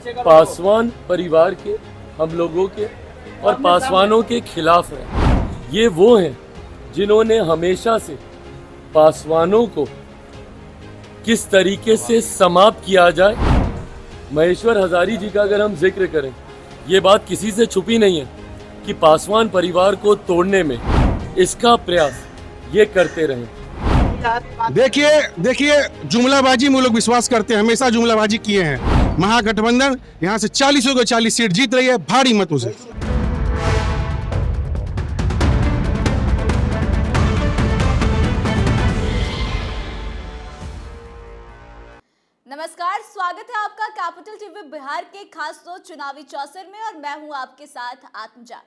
पासवान परिवार के, हम लोगों के और पासवानों के खिलाफ है। ये वो हैं जिन्होंने हमेशा से पासवानों को किस तरीके से समाप्त किया जाए। महेश्वर हजारी जी का अगर हम जिक्र करें, ये बात किसी से छुपी नहीं है कि पासवान परिवार को तोड़ने में इसका प्रयास ये करते रहे। देखिए जुमलाबाजी में लोग विश्वास करते हैं, हमेशा जुमलाबाजी किए हैं। महागठबंधन यहाँ से 40 के 40 सीट जीत रही है भारी मतों से। नमस्कार, स्वागत है आपका कैपिटल टीवी बिहार के खास शो चुनावी चौसर में और मैं हूं आपके साथ आत्मजा।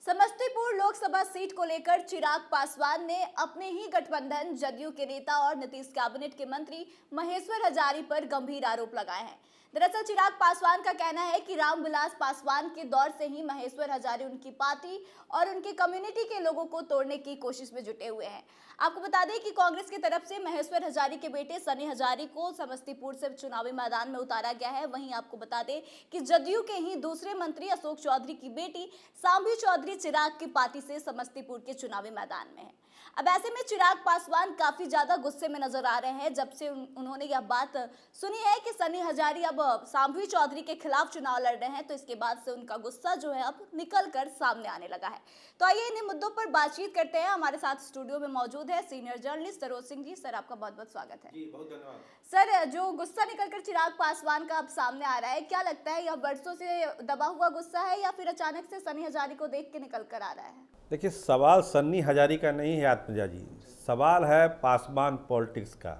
समस्तीपुर लोकसभा सीट को लेकर चिराग पासवान ने अपने ही गठबंधन जदयू के नेता और नीतीश कैबिनेट के मंत्री महेश्वर हजारी पर गंभीर आरोप लगाए हैं। दरअसल चिराग पासवान का कहना है कि रामविलास पासवान के दौर से ही महेश्वर हजारी उनकी पार्टी और उनकी कम्युनिटी के लोगों को तोड़ने की कोशिश में जुटे हुए हैं। आपको बता दें कि कांग्रेस की तरफ से महेश्वर हजारी के बेटे सनी हजारी को समस्तीपुर से चुनावी मैदान में उतारा गया है। वहीं आपको बता दें कि जदयू के ही दूसरे मंत्री अशोक चौधरी की बेटी सांभी चौधरी चिराग की पार्टी से समस्तीपुर के चुनावी मैदान में है। अब ऐसे में चिराग पासवान काफी ज्यादा गुस्से में नजर आ रहे हैं जब से उन्होंने यह बात सुनी है कि सनी हजारी अब सांभी चौधरी के खिलाफ चुनाव लड़ रहे हैं। तो इसके बाद से उनका गुस्सा जो है अब निकल कर सामने आने लगा है। तो आइए इन्हीं मुद्दों पर बातचीत करते हैं। हमारे साथ स्टूडियो में मौजूद है senior journalist Saroj Singh ji. Sir, आपका बहुत बहुत स्वागत है। जी, बहुत धन्यवाद। सर, जो गुस्सा निकलकर चिराग पासवान का अब सामने आ रहा है, क्या लगता है यह वर्षों से दबा हुआ गुस्सा है या फिर अचानक से सनी हजारी को देख के निकल कर आ रहा है? देखिए, सवाल सन्नी हजारी का नहीं है आत्मजा जी, सवाल है पासवान पॉलिटिक्स का,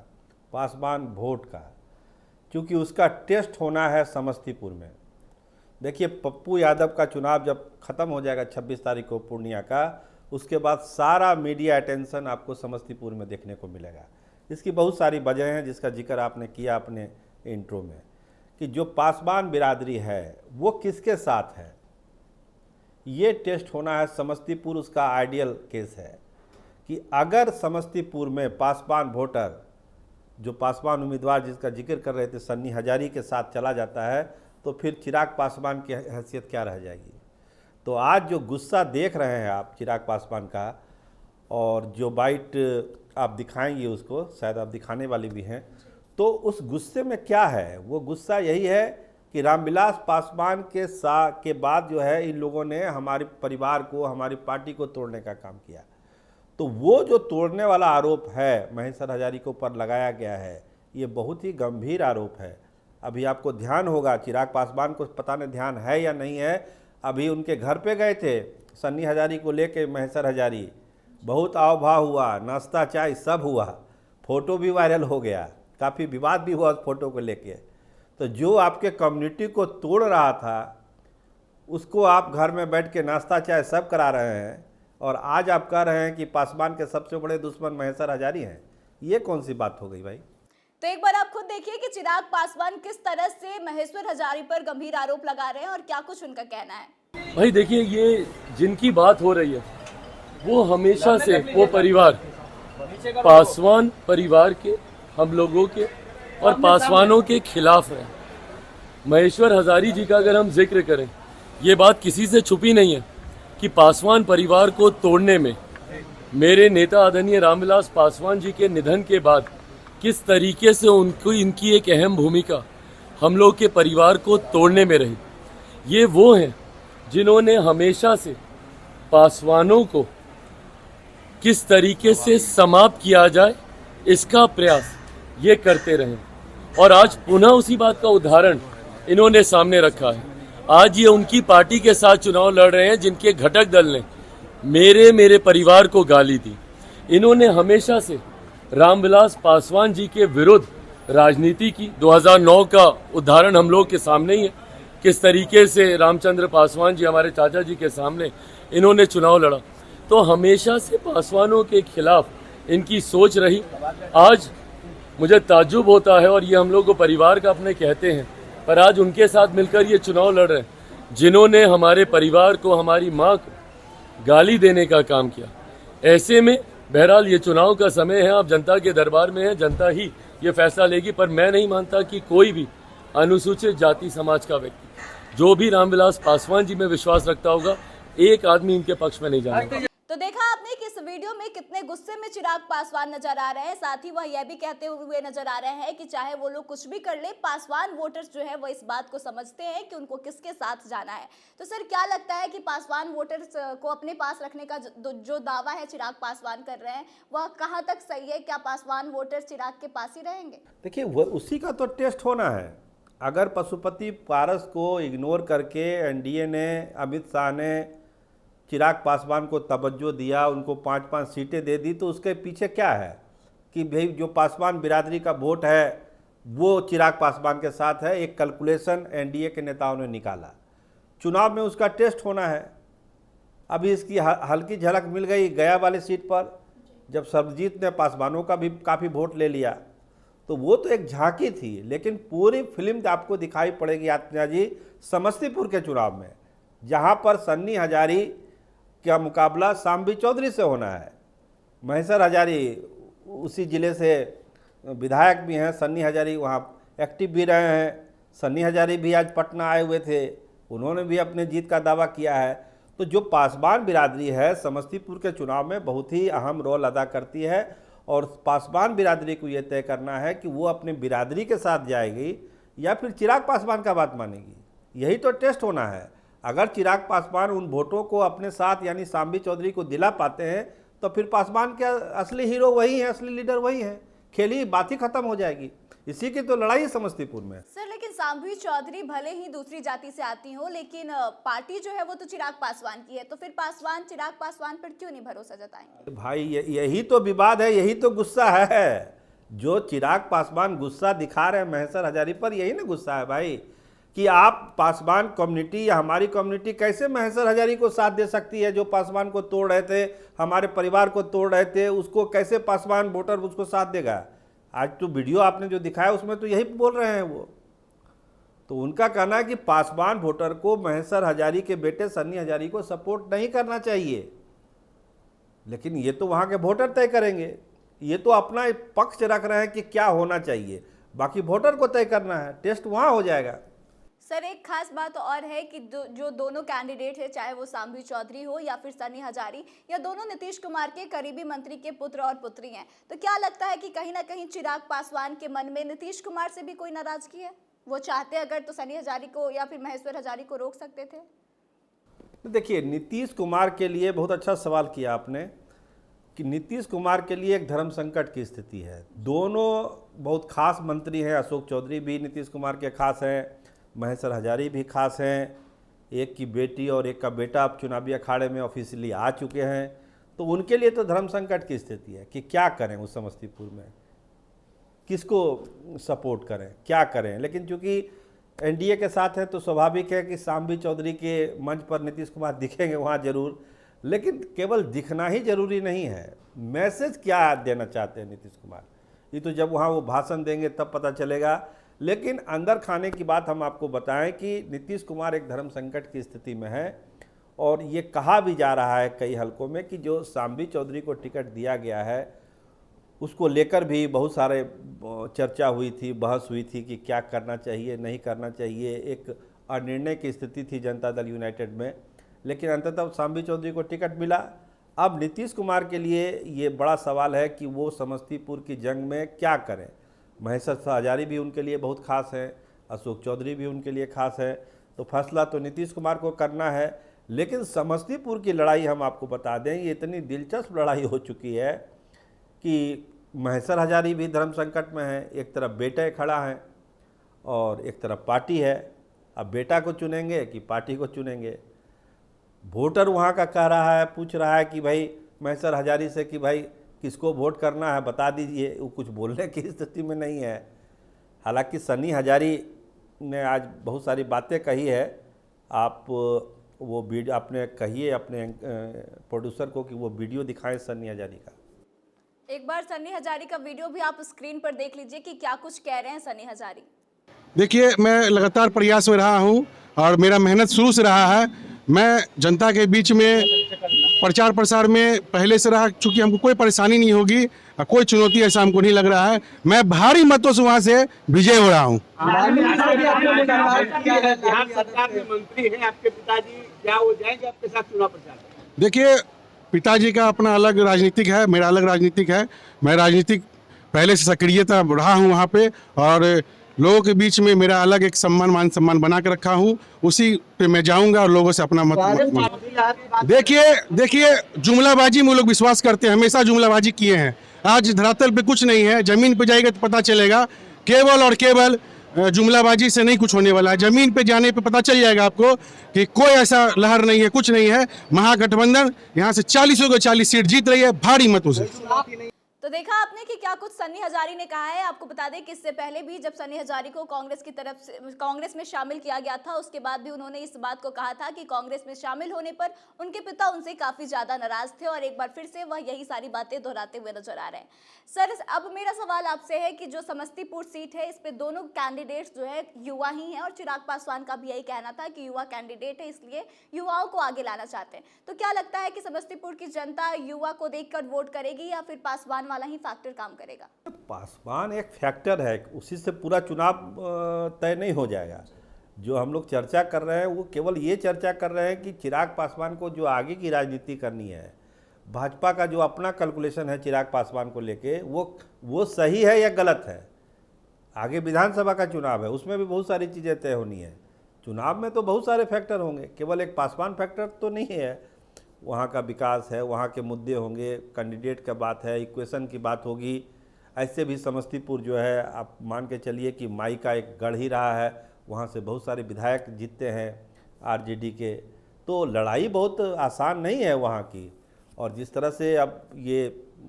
पासवान वोट का, क्योंकि उसका टेस्ट होना है समस्तीपुर में। देखिए, पप्पू यादव का चुनाव जब ख़त्म हो जाएगा 26 तारीख को पूर्णिया का, उसके बाद सारा मीडिया अटेंशन आपको समस्तीपुर में देखने को मिलेगा। इसकी बहुत सारी वजह हैं जिसका जिक्र आपने किया अपने इंट्रो में, कि जो पासवान बिरादरी है वो किसके साथ है, ये टेस्ट होना है समस्तीपुर। उसका आइडियल केस है कि अगर समस्तीपुर में पासवान वोटर, जो पासवान उम्मीदवार जिसका जिक्र कर रहे थे सन्नी हजारी के साथ चला जाता है, तो फिर चिराग पासवान की हैसियत क्या रह जाएगी। तो आज जो गुस्सा देख रहे हैं आप चिराग पासवान का, और जो बाइट आप दिखाएंगे उसको, शायद आप दिखाने वाले भी हैं, तो उस गुस्से में क्या है? वो गुस्सा यही है कि रामविलास पासवान के बाद जो है इन लोगों ने हमारे परिवार को, हमारी पार्टी को तोड़ने का काम किया। तो वो जो तोड़ने वाला आरोप है महेश्वर हजारी के ऊपर लगाया गया है, ये बहुत ही गंभीर आरोप है। अभी आपको ध्यान होगा, चिराग पासवान को पता नहीं ध्यान है या नहीं है, अभी उनके घर पे गए थे सन्नी हजारी को लेके महेश्वर हजारी, बहुत आव भाव हुआ, नाश्ता चाय सब हुआ, फ़ोटो भी वायरल हो गया, काफ़ी विवाद भी हुआ उस फोटो को लेके। तो जो आपके कम्युनिटी को तोड़ रहा था उसको आप घर में बैठ के नाश्ता चाय सब करा रहे हैं, और आज आप कह रहे हैं कि पासवान के सबसे बड़े दुश्मन महेश्वर हजारी हैं। ये कौन सी बात हो गई भाई? तो एक बार आप खुद देखिए कि चिराग पासवान किस तरह से महेश्वर हजारी पर गंभीर आरोप लगा रहे हैं और क्या कुछ उनका कहना है। भाई देखिए, ये जिनकी बात हो रही है वो हमेशा से वो परिवार, पासवान परिवार के, हम लोगों के और पासवानों के खिलाफ है। महेश्वर हजारी जी का अगर हम जिक्र करें, ये बात किसी से छुपी नहीं है कि पासवान परिवार को तोड़ने में मेरे नेता आदरणीय रामविलास पासवान जी के निधन के बाद किस तरीके से इनकी एक अहम भूमिका हम लोग के परिवार को तोड़ने में रही। ये वो हैं जिन्होंने हमेशा से पासवानों को किस तरीके से समाप्त किया जाए इसका प्रयास ये करते रहे, और आज पुनः उसी बात का उदाहरण इन्होंने सामने रखा है। आज ये उनकी पार्टी के साथ चुनाव लड़ रहे हैं जिनके घटक दल ने मेरे परिवार को गाली दी। इन्होंने हमेशा से रामविलास पासवान जी के विरुद्ध राजनीति की। 2009 का उदाहरण हम लोग के सामने ही है, किस तरीके से रामचंद्र पासवान जी हमारे चाचा जी के सामने इन्होंने चुनाव लड़ा। तो हमेशा से पासवानों के खिलाफ इनकी सोच रही। आज मुझे ताज्जुब होता है, और ये हम लोग को परिवार का अपने कहते हैं, पर आज उनके साथ मिलकर ये चुनाव लड़ रहे हैं जिन्होंने हमारे परिवार को, हमारी माँ को गाली देने का काम किया। ऐसे में बहरहाल ये चुनाव का समय है, आप जनता के दरबार में है, जनता ही ये फैसला लेगी। पर मैं नहीं मानता कि कोई भी अनुसूचित जाति समाज का व्यक्ति। जो भी रामविलास पासवान जी में विश्वास रखता होगा, एक आदमी इनके पक्ष में नहीं जाएगा। तो देखा आपने कि इस वीडियो में कितने गुस्से में चिराग पासवान नजर आ रहे हैं। साथ ही वह यह भी कहते हुए नजर आ रहे हैं कि चाहे वो लोग कुछ भी कर ले, पासवान वोटर्स जो है वो इस बात को समझते हैं कि उनको किसके साथ जाना है। तो सर, क्या लगता है कि पासवान वोटर्स को अपने पास रखने का जो दावा है चिराग पासवान कर रहे हैं, वह कहाँ तक सही है? क्या पासवान वोटर्स चिराग के पास ही रहेंगे? देखिए, वह उसी का तो टेस्ट होना है। अगर पशुपति पारस को इग्नोर करके एनडीए ने, अमित शाह ने चिराग पासवान को तवज्जो दिया, उनको 5-5 सीटें दे दी, तो उसके पीछे क्या है कि भाई जो पासवान बिरादरी का वोट है वो चिराग पासवान के साथ है। एक कैलकुलेशन एनडीए के नेताओं ने निकाला। चुनाव में उसका टेस्ट होना है। अभी इसकी हल्की झलक मिल गई गया वाली सीट पर, जब सर्वजीत ने पासवानों का भी काफ़ी वोट ले लिया, तो वो तो एक झांकी थी। लेकिन पूरी फिल्म आपको दिखाई पड़ेगी आत्मजा जी समस्तीपुर के चुनाव में, जहाँ पर सन्नी हजारी का मुकाबला सांबी चौधरी से होना है। महेश्वर हजारी उसी ज़िले से विधायक भी हैं, सन्नी हजारी वहाँ एक्टिव भी रहे हैं। सन्नी हजारी भी आज पटना आए हुए थे, उन्होंने भी अपने जीत का दावा किया है। तो जो पासवान बिरादरी है समस्तीपुर के चुनाव में बहुत ही अहम रोल अदा करती है, और पासवान बिरादरी को ये तय करना है कि वो अपने बिरादरी के साथ जाएगी या फिर चिराग पासवान का बात मानेगी। यही तो टेस्ट होना है। अगर चिराग पासवान उन वोटों को अपने साथ यानी सांबी चौधरी को दिला पाते हैं, तो फिर पासवान के असली हीरो वही हैं, असली लीडर वही हैं। खेली बात ही खत्म हो जाएगी। इसी की तो लड़ाई है समस्तीपुर में। सर, लेकिन सांबी चौधरी भले ही दूसरी जाति से आती हो, लेकिन पार्टी जो है वो तो चिराग पासवान की है। तो फिर पासवान चिराग पासवान पर क्यों नहीं भरोसा जताएंगे? भाई यही तो विवाद है, यही तो गुस्सा है। जो चिराग पासवान गुस्सा दिखा रहे हैं महेश्वर हजारी पर, यही ना गुस्सा है भाई, कि आप पासवान कम्युनिटी या हमारी कम्युनिटी कैसे महेश्वर हजारी को साथ दे सकती है? जो पासवान को तोड़ रहे थे, हमारे परिवार को तोड़ रहे थे, उसको कैसे पासवान वोटर उसको साथ देगा? आज तो वीडियो आपने जो दिखाया उसमें तो यही बोल रहे हैं वो। तो उनका कहना है कि पासवान वोटर को महेश्वर हजारी के बेटे सन्नी हजारी को सपोर्ट नहीं करना चाहिए। लेकिन ये तो वहाँ के वोटर तय करेंगे। ये तो अपना पक्ष रख रहे हैं कि क्या होना चाहिए, बाकी वोटर को तय करना है। टेस्ट वहाँ हो जाएगा। सर, एक खास बात और है कि जो दोनों कैंडिडेट है, चाहे वो सांबी चौधरी हो या फिर सन्नी हजारी, या दोनों नीतीश कुमार के करीबी मंत्री के पुत्र और पुत्री हैं। तो क्या लगता है कि कहीं ना कहीं चिराग पासवान के मन में नीतीश कुमार से भी कोई नाराजगी है? वो चाहते अगर तो सन्नी हजारी को या फिर महेश्वर हजारी को रोक सकते थे। देखिए, नीतीश कुमार के लिए बहुत अच्छा सवाल किया आपने कि नीतीश कुमार के लिए एक धर्म संकट की स्थिति है। दोनों बहुत खास मंत्री हैं। अशोक चौधरी भी नीतीश कुमार के खास हैं, महेश्वर हजारी भी खास हैं। एक की बेटी और एक का बेटा अब चुनावी अखाड़े में ऑफिशियली आ चुके हैं। तो उनके लिए तो धर्म संकट की स्थिति है कि क्या करें उस समस्तीपुर में, किसको सपोर्ट करें, क्या करें। लेकिन चूंकि एनडीए के साथ है तो स्वाभाविक है कि सांबी चौधरी के मंच पर नीतीश कुमार दिखेंगे वहाँ जरूर। लेकिन केवल दिखना ही जरूरी नहीं है, मैसेज क्या देना चाहते हैं नीतीश कुमार, ये तो जब वहाँ वो भाषण देंगे तब पता चलेगा। लेकिन अंदर खाने की बात हम आपको बताएं कि नीतीश कुमार एक धर्म संकट की स्थिति में है। और ये कहा भी जा रहा है कई हलकों में कि जो सांबी चौधरी को टिकट दिया गया है उसको लेकर भी बहुत सारे चर्चा हुई थी, बहस हुई थी कि क्या करना चाहिए, नहीं करना चाहिए। एक अनिर्णय की स्थिति थी जनता दल यूनाइटेड में। लेकिन अंततः सांबी चौधरी को टिकट मिला। अब नीतीश कुमार के लिए ये बड़ा सवाल है कि वो समस्तीपुर की जंग में क्या करें। महेश्वर हजारी भी उनके लिए बहुत खास है, अशोक चौधरी भी उनके लिए खास है। तो फैसला तो नीतीश कुमार को करना है। लेकिन समस्तीपुर की लड़ाई हम आपको बता दें, ये इतनी दिलचस्प लड़ाई हो चुकी है कि महेश्वर हजारी भी धर्म संकट में है। एक तरफ बेटे खड़ा है और एक तरफ पार्टी है। अब बेटा को चुनेंगे कि पार्टी को चुनेंगे? वोटर वहाँ का कह रहा है, पूछ रहा है कि भाई महेश्वर हजारी से कि भाई किसको वोट करना है बता दीजिए। वो कुछ बोलने की स्थिति में नहीं है। हालांकि सन्नी हजारी ने आज बहुत सारी बातें कही है। आप वो वीडियो आपने कहिए अपने प्रोड्यूसर को कि वो वीडियो दिखाएं सन्नी हजारी का। एक बार सन्नी हजारी का वीडियो भी आप स्क्रीन पर देख लीजिए कि क्या कुछ कह रहे हैं सन्नी हजारी। देखिए, मैं लगातार प्रयास में रहा हूं और मेरा मेहनत शुरू से रहा है। मैं जनता के बीच में प्रचार प्रसार में पहले से रहा, चूंकि हमको कोई परेशानी नहीं होगी, कोई चुनौती ऐसा हमको नहीं लग रहा है। मैं भारी मतों से वहां से विजय हो रहा हूँ। बिहार सरकार में मंत्री हैं आपके पिताजी, क्या वो जाएंगे आपके साथ चुनाव प्रचार? देखिए, पिताजी का अपना अलग राजनीतिक है, मेरा अलग राजनीतिक है। मैं राजनीतिक पहले से सक्रियता रहा हूँ वहाँ पे, और लोगों के बीच में मेरा अलग एक मान सम्मान बना के रखा हूँ। उसी पे मैं जाऊंगा और लोगों से अपना मत। देखिए, जुमलाबाजी में लोग विश्वास करते हैं, हमेशा जुमलाबाजी किए हैं। आज धरातल पे कुछ नहीं है, जमीन पे जाएगा तो पता चलेगा। केवल और केवल जुमलाबाजी से नहीं कुछ होने वाला है। जमीन पे जाने पे पता चल जाएगा आपको कि कोई ऐसा लहर नहीं है, कुछ नहीं है। महागठबंधन यहाँ से 40 को 40 सीट जीत रही है भारी मतों से। तो देखा आपने कि क्या कुछ सन्नी हजारी ने कहा है। आपको बता दें कि इससे पहले भी जब सन्नी हजारी को कांग्रेस की तरफ से कांग्रेस में शामिल किया गया था, उसके बाद भी उन्होंने इस बात को कहा था कि कांग्रेस में शामिल होने पर उनके पिता उनसे काफी ज्यादा नाराज थे, और एक बार फिर से वह यही सारी बातें दोहराते हुए नजर आ रहे हैं। सर, अब मेरा सवाल आपसे है कि जो समस्तीपुर सीट है, इस पे दोनों कैंडिडेट्स जो है युवा ही हैं, और चिराग पासवान का भी यही कहना था कि युवा कैंडिडेट है, इसलिए युवाओं को आगे लाना चाहते हैं। तो क्या लगता है कि समस्तीपुर की जनता युवा को देखकर वोट करेगी, या फिर पासवान वाला ही फैक्टर काम करेगा? पासवान एक फैक्टर है, उसी से पूरा चुनाव तय नहीं हो जाएगा। जो हम लोग चर्चा कर रहे हैं वो केवल ये चर्चा कर रहे हैं कि चिराग पासवान को जो आगे की राजनीति करनी है, भाजपा का जो अपना कैलकुलेशन है चिराग पासवान को लेके, वो सही है या गलत है। आगे विधानसभा का चुनाव है, उसमें भी बहुत सारी चीज़ें तय होनी है। चुनाव में तो बहुत सारे फैक्टर होंगे, केवल एक पासवान फैक्टर तो नहीं है। वहाँ का विकास है, वहाँ के मुद्दे होंगे, कैंडिडेट का बात है, इक्वेशन की बात होगी। ऐसे भी समस्तीपुर जो है, आप मान के चलिए कि माई का एक गढ़ ही रहा है, वहाँ से बहुत सारे विधायक जीतते हैं आरजेडी के। तो लड़ाई बहुत आसान नहीं है वहाँ की, और जिस तरह से अब ये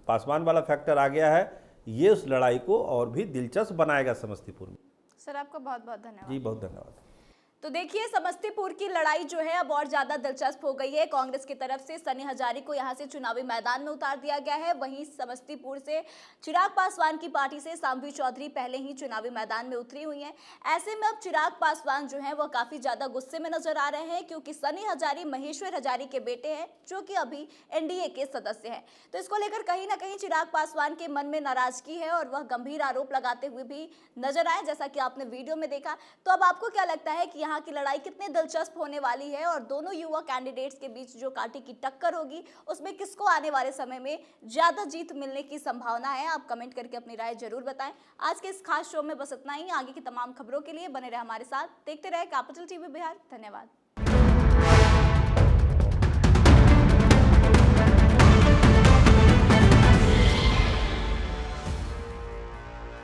पासवान वाला फैक्टर आ गया है, ये उस लड़ाई को और भी दिलचस्प बनाएगा समस्तीपुर में। सर, आपका बहुत बहुत धन्यवाद। जी, बहुत धन्यवाद। तो देखिए, समस्तीपुर की लड़ाई जो है अब और ज्यादा दिलचस्प हो गई है। कांग्रेस की तरफ से सन्नी हजारी को यहां से चुनावी मैदान में उतार दिया गया है, वहीं समस्तीपुर से चिराग पासवान की पार्टी से सांभवी चौधरी पहले ही चुनावी मैदान में उतरी हुई हैं। ऐसे में अब चिराग पासवान जो है वो काफी ज्यादा गुस्से में नजर आ रहे हैं, क्योंकि सन्नी हजारी महेश्वर हजारी के बेटे हैं, जो कि अभी एनडीए के सदस्य हैं। तो इसको लेकर कहीं ना कहीं चिराग पासवान के मन में नाराजगी है, और वह गंभीर आरोप लगाते हुए भी नजर आए, जैसा कि आपने वीडियो में देखा। तो अब आपको क्या लगता है कि यहाँ की लड़ाई कितनी दिलचस्प होने वाली है, और दोनों युवा कैंडिडेट्स के बीच जो कांटे की टक्कर होगी, उसमें किसको आने वाले समय में ज्यादा जीत मिलने की संभावना है? आप कमेंट करके अपनी राय जरूर बताएं। आज के इस खास शो में बस इतना ही। आगे की तमाम खबरों के लिए बने रहे हमारे साथ, देखते रहे कैपिटल टीवी बिहार। धन्यवाद।